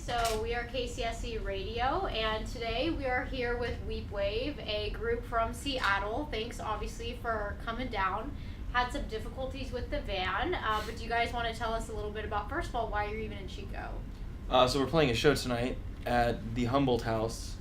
So we are KCSC Radio, and today we are here with Weep Wave, a group from Seattle. Thanks, obviously, for coming down. Had some difficulties with the van, but do you guys want to tell us a little bit about, first of all, why you're even in Chico? So we're playing a show tonight at the Humboldt House,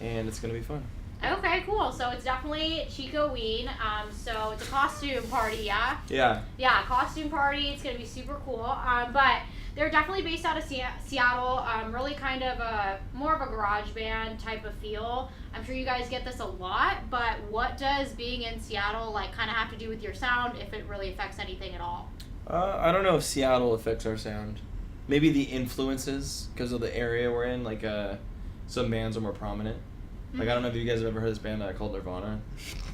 and it's going to be fun. Okay, cool. So it's definitely Chico-ween. So it's a costume party, yeah? Yeah. Yeah, costume party. It's going to be super cool. But they're definitely based out of Seattle. Really kind of more of a garage band type of feel. I'm sure you guys get this a lot, but what does being in Seattle kind of have to do with your sound, if it really affects anything at all? I don't know if Seattle affects our sound. Maybe the influences, because of the area we're in, some bands are more prominent. I don't know if you guys have ever heard of this band called Nirvana,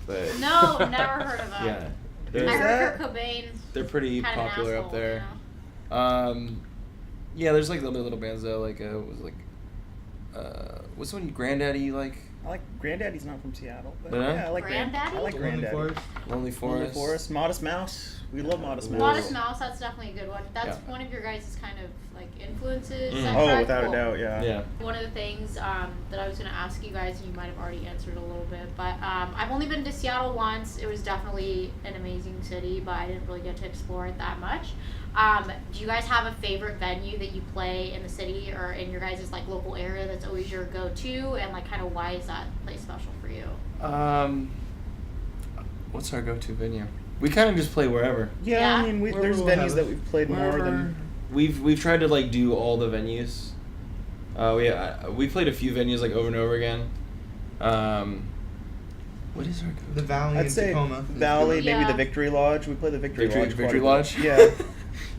but no, never heard of them. Yeah, I heard Kurt Cobain. They're pretty popular asshole, up there. You know? Yeah, there's other little bands though. What's one Granddaddy you like? I like Granddaddy's not from Seattle, but Yeah? yeah, I like Granddaddy? I like Granddaddy. Lonely Forest. Modest Mouse. We love Modest Mouse. Modest Mouse, that's definitely a good one. That's one of your guys' kind of influences. Is that correct? Without Cool. a doubt, yeah. One of the things that I was going to ask you guys, and you might have already answered a little bit, but I've only been to Seattle once. It was definitely an amazing city, but I didn't really get to explore it that much. Do you guys have a favorite venue that you play in the city or in your guys' local area that's always your go-to, and kind of why is that place special for you? What's our go-to venue? We kind of just play wherever. Yeah, I mean, there's venues that we've played more than... We've tried to do all the venues. We played a few venues over and over again. What is our go-to? The Valley in Tacoma. Valley, maybe the Victory Lodge. We play the Victory Lodge. Victory Lodge? Yeah.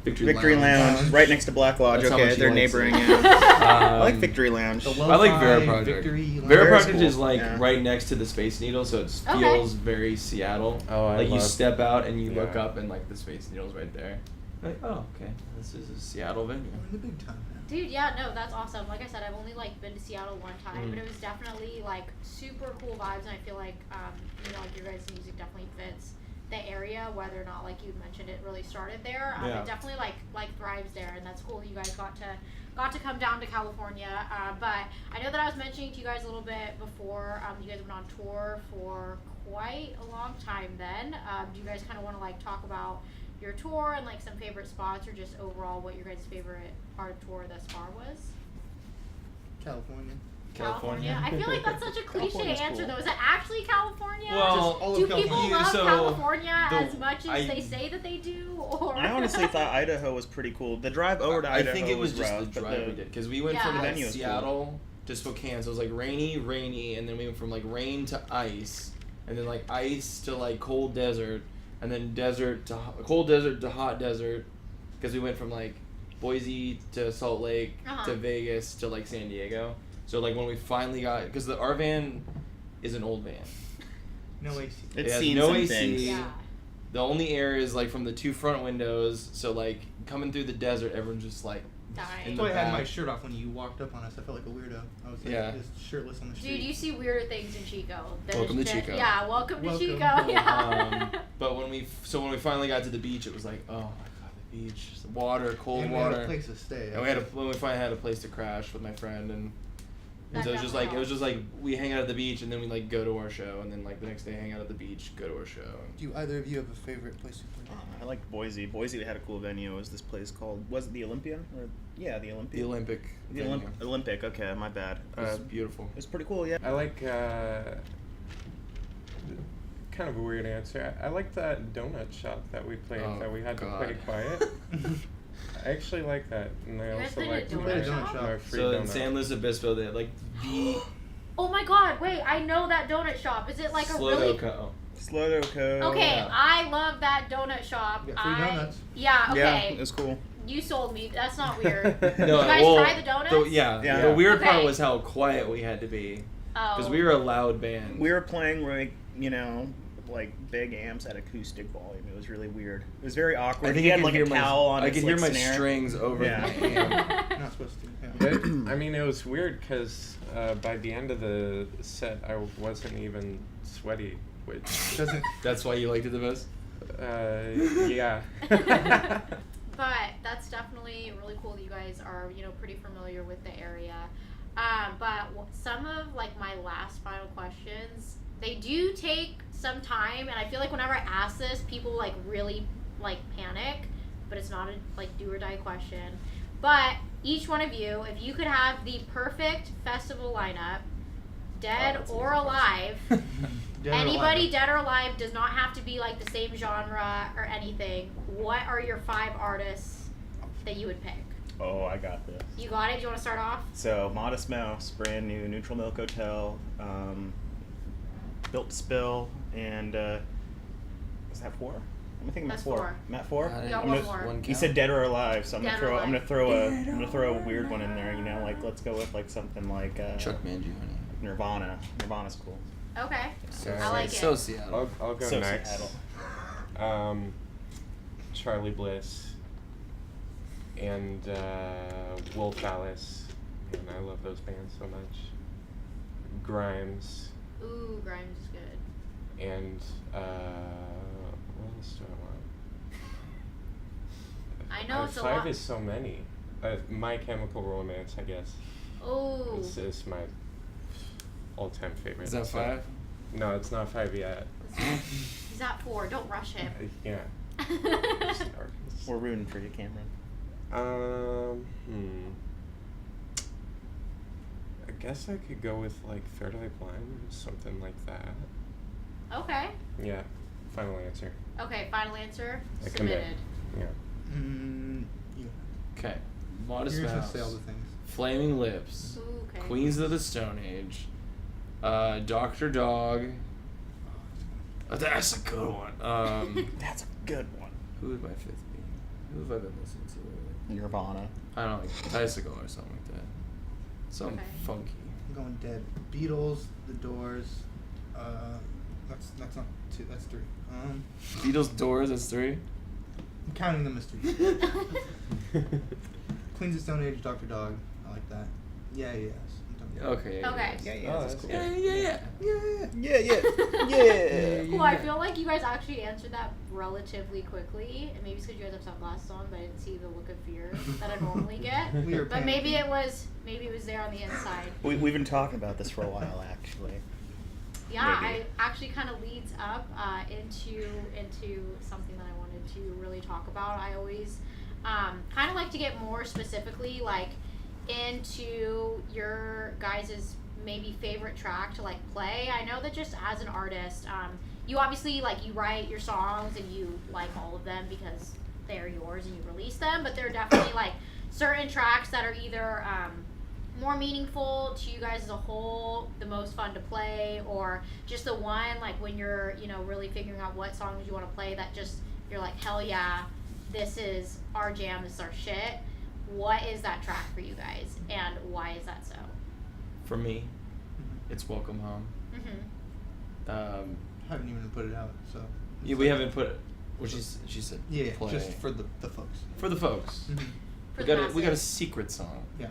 Victory Lounge, right next to Black Lodge. That's okay, they're neighboring. I like Victory Lounge. I like Vera Project. Vera Project is right next to the Space Needle, so it feels very Seattle. Oh, you step out and you look up and the Space Needle's right there. Okay, this is a Seattle venue. We're in the big time now. Dude, yeah, no, that's awesome. Like I said, I've only been to Seattle one time, but it was definitely super cool vibes, and I feel your guys' music definitely fits the area, whether or not you mentioned it really started there. It definitely thrives there, and that's cool. You guys got to come down to California, but I know that I was mentioning to you guys a little bit before. You guys went on tour for quite a long time. Then, do you guys kind of want to talk about your tour and some favorite spots, or just overall what your guys' favorite part of tour thus far was? California. I feel that's such a cliche answer, though. Is it actually California? Well, do people love California as much as they say that they do? Or I honestly thought Idaho was pretty cool. The drive over to Idaho I think it was just rough, the drive we did, because we went from Seattle to Spokane, so it was rainy, and then we went from rain to ice, and then ice to cold desert, and then cold desert to hot desert, because we went from Boise to Salt Lake to Vegas to San Diego. So when we finally got, because our van is an old van. No AC. It has seen no some AC. things. Yeah. The only air is from the two front windows. So coming through the desert, everyone's just dying. in That's the why I had back. my shirt off when you walked up on us. I felt like a weirdo. I was just shirtless on the street. Dude, you see weirder things in Chico. Welcome to Chico. Yeah, welcome to Chico. Yeah. But when we finally got to the beach, it was oh my god, the beach, the water, cold and water. we had a place to stay. And when we finally had a place to crash with my friend, and so it was just we hang out at the beach, and then we go to our show, and then the next day hang out at the beach, go to our show. Do either of you have a favorite place to play? I like Boise. Boise had a cool venue. It was this place called, was it the Olympian? The Olympian. The Olympic. Olympic. Okay, my bad. It was beautiful. It was pretty cool. Yeah. I like kind of a weird answer. I like that donut shop that we played that we had to play quiet. I actually like that, and I also like our free So donut. in San Luis Obispo, they had the Oh my god, wait, I know that donut shop. Is it a really... Slodoco. Okay, Yeah. I love that donut shop. You got free donuts. Yeah, okay. Yeah, it was cool. You sold me. That's not weird. No, Did you guys try the donuts? Yeah. The weird part Okay. was how quiet we had to be, Oh. because we were a loud band. We were playing big amps at acoustic volume. It was really weird. It was very awkward. I think he I had could hear a towel on I his could hear my snare. strings over Yeah. the amp. You're not supposed to. Yeah. But, I mean, it was weird because by the end of the set, I wasn't even sweaty, which Doesn't. That's why you liked it the most? yeah. But that's definitely really cool that you guys are, pretty familiar with the area. But some of like my last final questions, they do take some time, and I feel like whenever I ask this, people like really like panic, but it's not a like do or die question. But each one of you, if you could have the perfect festival lineup, dead or alive, anybody dead or alive, does not have to be like the same genre or anything. What are your 5 artists that you would pick? Oh, I got this. You got it? Do you want to start off? So, Modest Mouse, brand new, Neutral Milk Hotel, Built to Spill, and is that 4? I'm thinking That's Matt 4. 4. Matt 4? You got one more. You said dead or alive, so I'm Dead gonna or throw alive. a weird one in there. Like let's go with like something like Chuck Mangione. Nirvana. Nirvana's cool. Okay. So, I like it. So Seattle. I'll go So next. Seattle. Charlie Bliss and Wolf Alice, and I love those bands so much. Grimes Ooh, Grimes is good. and what else do I want? I know it's a 5 lot. is so many. My Chemical Romance, I guess, Ooh. is my all-time favorite. Is that So- 5? No, it's not 5 yet. He's at 4. Don't rush him. Yeah. We're rooting for you, Cameron. I guess I could go with like Third Eye Blind or something like that. Okay. Yeah. Final answer. Okay, final answer. I commit. Submitted. Yeah. You. Okay. Modest You're just gonna Mouse. say all the things. Flaming Lips. Ooh, okay. Queens of the Stone Age. Dr. Dog. Oh, that's a good one. That's a good one. Who would my 5th be? Who have I been listening to? Nirvana. I don't know, like Bicycle or something like that. Something Okay. funky. I'm going dead. Beatles, The Doors. That's not 2. That's 3. Beatles, Doors, that's 3. I'm counting them as 3. Queens of Stone Age, Dr. Dog. I like that. Yeah, yes. Okay. Okay. Yeah, Oh, that's that's cool. Yeah. Cool. I feel like you guys actually answered that relatively quickly, and maybe it's because you guys have sunglasses on, but I didn't see the look of fear that I normally get. We were But panicking. maybe it was there on the inside. We've been talking about this for a while, actually. Yeah, Maybe. I actually kind of leads up into something that I wanted to really talk about. I always kind of like to get more specifically like into your guys' maybe favorite track to like play. I know that just as an artist, you obviously like you write your songs and you like all of them because they're yours and you release them, but there are definitely like certain tracks that are either more meaningful to you guys as a whole, the most fun to play, or just the one like when you're really figuring out what songs you want to play that just you're like, hell yeah, this is our jam, this is our shit. What is that track for you guys, and why is that so? For me, it's Welcome Home. Mm-hmm. Haven't even put it out, so. Yeah, we haven't put it. Well, she said. Yeah, play. just for the folks. For the folks. Mm-hmm. For We the got we got a masses. secret song. Yeah.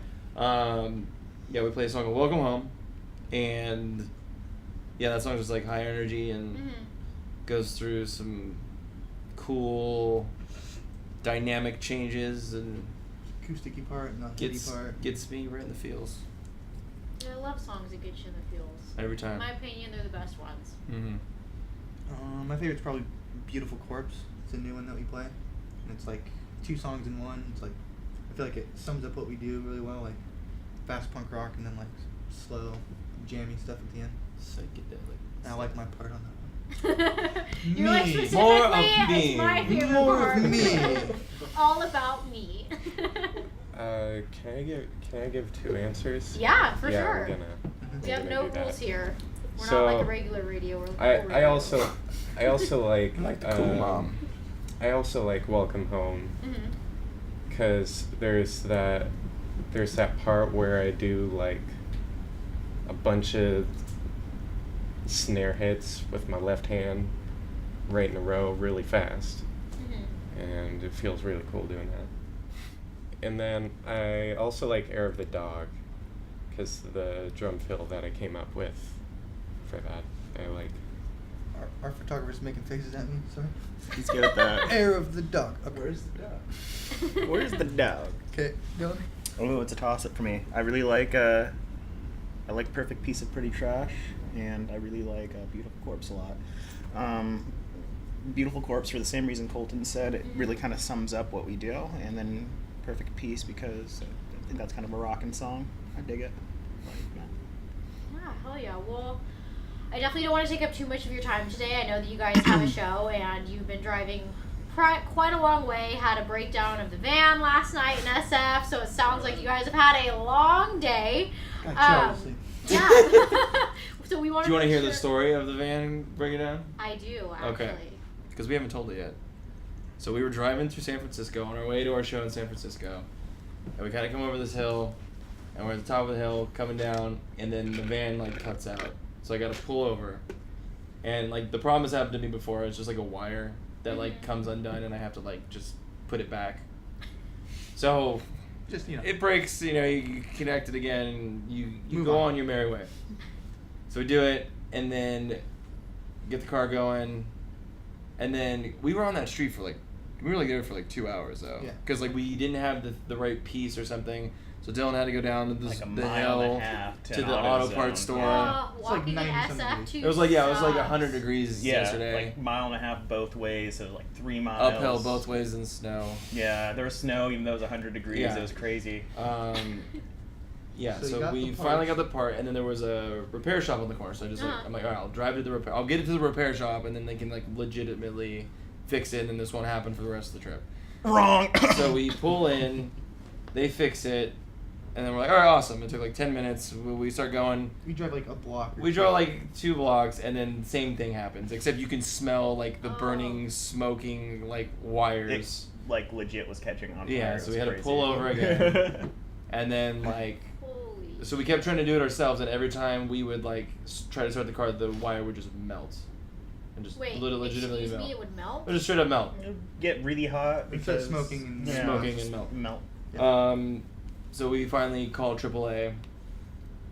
Yeah, we play a song called Welcome Home, and yeah, that song's just like high energy and Mm-hmm. goes through some cool dynamic changes and Acousticy part, not hitty part. gets me right in the feels Yeah, I love songs that get you in the feels. every time. In my opinion, they're the best ones. Mm-hmm. My favorite's probably Beautiful Corpse. It's a new one that we play. And it's like 2 songs in one. It's like, I feel like it sums up what we do really well. Like fast punk rock and then like slow, jammy stuff at the end. Psychedelic. And I like my part on that one. You're like Me. specifically, More of it's me. my favorite More part. of me. All about me. Can I give 2 answers? Yeah, for yeah, sure. I'm gonna. We have I'm no gonna do rules that. here. We're So, not like a regular radio. We're I cool radio. also like. I'm like the cool mom. I also like Welcome Home Mhm. because there's that part where I do like a bunch of snare hits with my left hand right in a row really fast, Mhm. and it feels really cool doing that. And then I also like Air of the Dog because the drum fill that I came up with for that I like. Our photographer's making faces at me. Sorry. He's good at that. Air of the dog. Okay. Where's the dog? Where's the dog? Okay, Dylan. Oh, it's a toss-up for me. I really like Perfect Piece of Pretty Trash, and I really like Beautiful Corpse a lot. Beautiful Corpse, for the same reason Colton said, it really kind of sums up what we do, and then Perfect Piece because I think that's kind of a rockin' song. I dig it. Yeah, hell yeah. Well, I definitely don't want to take up too much of your time today. I know that you guys have a show and you've been driving quite a long way, had a breakdown of the van last night in SF, so it sounds like you guys have had a long day. Yeah. So we want. Do you want to hear the story of the van breaking down? I do, actually. Okay. Because we haven't told it yet. So we were driving through San Francisco on our way to our show in San Francisco, and we kind of come over this hill, and we're at the top of the hill coming down, and then the van like cuts out. So I got to pull over, and like the problem has happened to me before. It's just like a wire that like comes undone, and I have to like just put it back. So Just, it breaks. You connect it again, and you go on your merry way. So we do it, and then get the car going, and then we were on that street for we were there for 2 hours though. Yeah. Because we didn't have the right piece or something. So Dylan had to go down to the mile hill and a half to the auto parts store. Walking like in 90 SF something too. It was like 100 degrees yesterday. like mile and a half both ways, so 3 miles. Uphill both ways in snow. Yeah, there was snow even though it was 100 degrees. Yeah. It was crazy. Yeah, So you so got we the finally got parts. the part, and then there was a repair shop on the corner. So I'm like, all right, I'll drive to the repair. I'll get it to the repair shop, and then they can legitimately fix it, and then this won't happen for the rest of the trip. Wrong. So we pull in, they fix it, and then we're like, all right, awesome. It took 10 minutes. We start going. We drive a block. We drove 2 blocks, and then same thing happens, except you can smell the burning, smoking wires. It legit was catching on fire. Yeah, It so was we had to crazy. pull over again, and then Holy. so we kept trying to do it ourselves, and every time we would try to start the car, the wire would just melt, and just Wait, legitimately excuse melt. me, it would melt? It would just straight up melt. It would get really hot Instead of because smoking and Smoking and melt. Yeah. So we finally called AAA,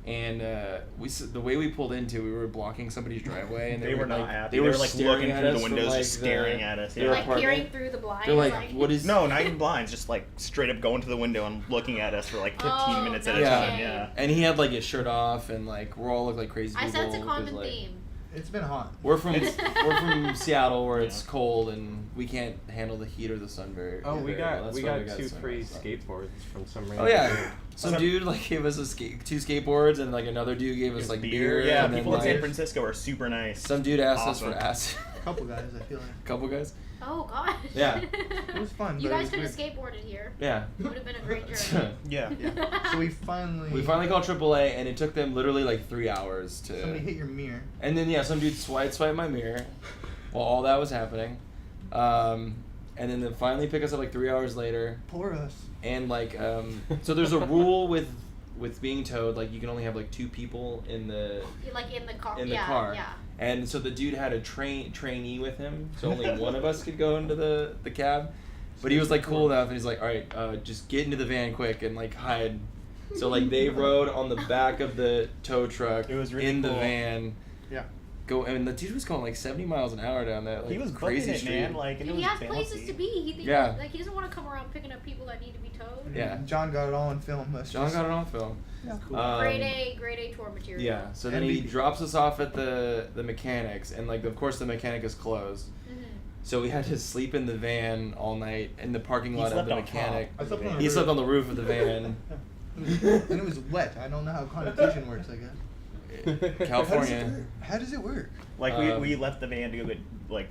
and the way we pulled into, we were blocking somebody's driveway, and They were not happy. They were looking staring at through us the windows, from, just staring at us. their Yeah. apartment. Peering through the blinds. They're like, what is? No, not even blinds. Just straight up going to the window and looking at us for 15 minutes at a no time. shame. Yeah. And he had his shirt off, and we're all look like crazy people. I sense a 'cause, common theme. It's been hot. We're from Seattle, where it's Yeah. cold, and we can't handle the heat or the sun very. Oh, we very well. got That's we why got 2 sun free stuff. skateboards from some random Oh yeah, dude. some dude gave us 2 skateboards, and another dude gave us beer. Yeah, and people then, in San Francisco are super nice. Some dude asked Awesome. us for acid. A couple guys, I feel like. Couple guys. Oh, gosh. Yeah. It was fun. You but it guys was could have weird. skateboarded here. Yeah. It would have been a great journey. Yeah. So we finally. We finally called AAA, and it took them literally 3 hours to. Somebody hit your mirror. And then some dude swiped my mirror, while all that was happening, and then they finally pick us up 3 hours later. Poor us. And so there's a rule with being towed, you can only have 2 people in the in the car. in the car. Yeah. And so the dude had a trainee with him, so only one of us could go into the cab. But he was cool enough, and he's like, all right, just get into the van quick and hide. So they rode on the back of the tow truck It was really in the cool. van. Yeah. And the dude was going 70 miles an hour down that He was crazy booking it, street. man. And it He was has fancy. places to be. He doesn't want to come around picking up people that need to be towed. Yeah. John got it all on film. John got it on film. Yeah. Grade A tour material. Yeah. So then he MVP. drops us off at the mechanics, and of course the mechanic is closed. Mm-hmm. So we had to sleep in the van all night in the parking He lot of slept the on mechanic. top. I slept on the He roof. slept on the roof of the van. And it was wet. I don't know how connotation works, I guess. California. How does it work? We left the van to go get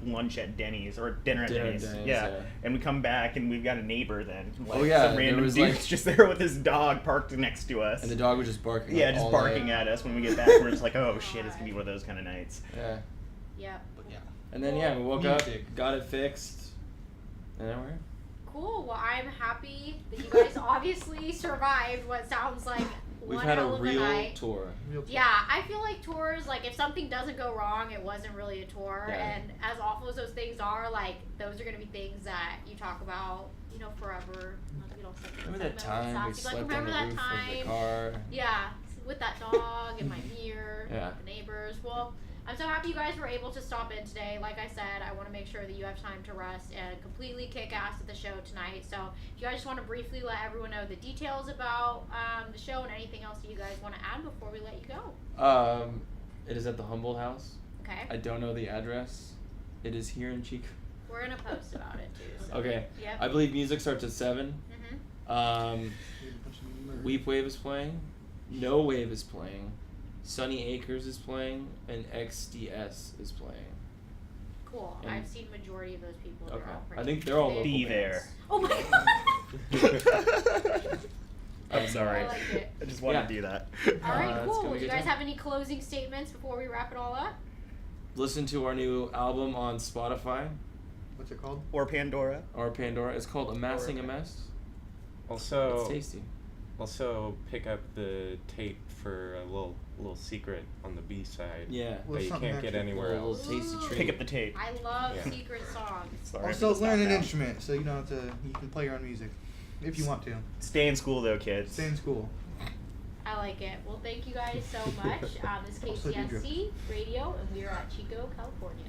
lunch at Denny's or dinner at Dinner at Denny's. Denny's, yeah. yeah. And we come back and we've got a neighbor then. Oh, yeah, Some there random was, dude's just there with his dog parked next to us. And the dog was just barking. Yeah, just all barking night. at us when we get back. We're just oh shit, it's gonna be one of those kind of nights. Yeah. Yep. But yeah. And then we woke Music. up, got it fixed, and then we're here. Cool. Well, I'm happy that you guys obviously survived what sounds like We've one had a hell of real night. tour. Real talk. Yeah, I feel like tours, if something doesn't go wrong, it wasn't really a tour. Yeah. And as awful as those things are, those are going to be things that you talk about, forever. Remember that time we slept on the remember that roof time? of the car? Yeah, with that dog and my mirror, Yeah. the neighbors. Well, I'm so happy you guys were able to stop in today. Like I said, I want to make sure that you have time to rest and completely kick ass at the show tonight. So if you guys just want to briefly let everyone know the details about the show and anything else that you guys want to add before we let you go. It is at the Humboldt House. Okay. I don't know the address. It is here in Chico. We're going to post about it too. So. Okay. Yep. I believe music starts at 7. Mm-hmm. Weep Wave is playing. No Wave is playing. Sunny Acres is playing. And XDS is playing. Cool. And I've seen majority of those people. They're okay. all pretty I think they're all big. local Be bands. there. Oh my god. I'm sorry. I like it. I just wanted to do that. All right, it's cool. gonna be Do you a good guys time. have any closing statements before we wrap it all up? Listen to our new album on Spotify What's it called? Or Pandora. or Pandora. It's called Amassing a Mess. Also, It's tasty. also pick up the tape for a little secret on the B side. Yeah. That you something can't get extra. anywhere Little else. tasty Ooh. treat. Pick up the tape. I love Yeah. secret songs. Sorry. Also, Stop learn an now. instrument so you don't have to. You can play your own music, if you want to. Stay in school though, kids. Stay in school. I like it. Well, thank you guys so much. This is Also, Deidre. KCSC Radio, and we are at Chico, California.